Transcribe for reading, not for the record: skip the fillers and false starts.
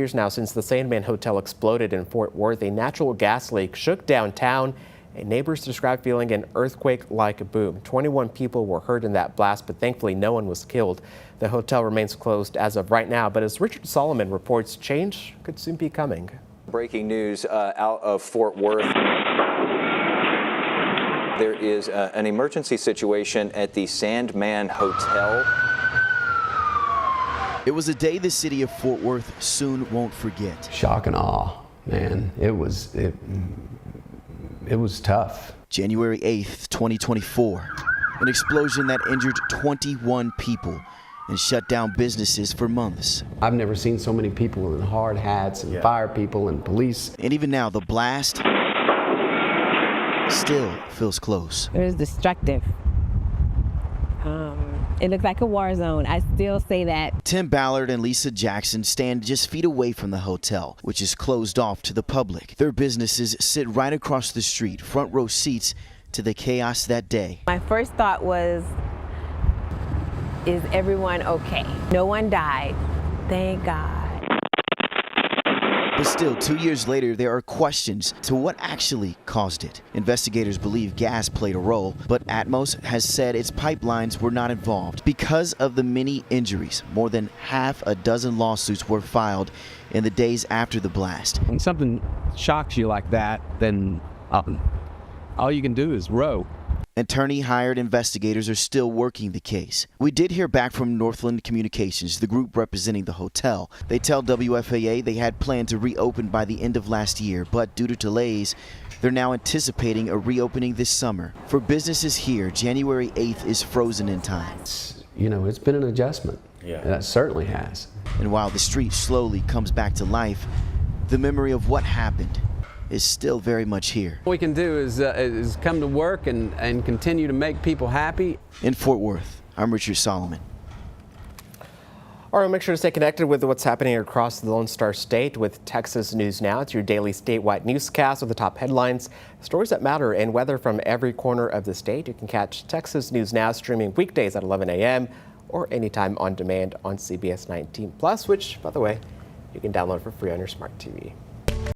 Years now since the Sandman Hotel exploded in Fort Worth, a natural gas leak shook downtown, and neighbors described feeling an earthquake-like boom. 21 people were hurt in that blast, but thankfully no one was killed. The hotel remains closed as of right now, but as Richard Solomon reports, change could soon be coming. Breaking news out of Fort Worth. There is an emergency situation at the Sandman Hotel. It was a day the city of Fort Worth soon won't forget. Shock and awe, man. It was tough. January 8th, 2024. An explosion that injured 21 people and shut down businesses for months. I've never seen so many people in hard hats and fire people and police. And even now, the blast still feels close. It was destructive. It looked like a war zone. I still say that. Tim Ballard and Lisa Jackson stand just feet away from the hotel, which is closed off to the public. Their businesses sit right across the street, front row seats to the chaos that day. My first thought was, is everyone okay? No one died. Thank God. But still, 2 years later, there are questions to what actually caused it. Investigators believe gas played a role, but Atmos has said its pipelines were not involved. Because of the many injuries, more than half a dozen lawsuits were filed in the days after the blast. When something shocks you like that, then all you can do is row. Attorney-hired investigators are still working the case. We did hear back from Northland Communications, the group representing the hotel. They tell WFAA they had planned to reopen by the end of last year, but due to delays, they're now anticipating a reopening this summer. For businesses here, January 8th is frozen in time. It's been an adjustment. Yeah. That certainly has. And while the street slowly comes back to life, the memory of what happened is still very much here. What we can do is come to work and continue to make people happy. In Fort Worth, I'm Richard Solomon. All right, make sure to stay connected with what's happening across the Lone Star State with Texas News Now. It's your daily statewide newscast with the top headlines, stories that matter, and weather from every corner of the state. You can catch Texas News Now streaming weekdays at 11 a.m. or anytime on demand on CBS 19 Plus, which, by the way, you can download for free on your smart TV.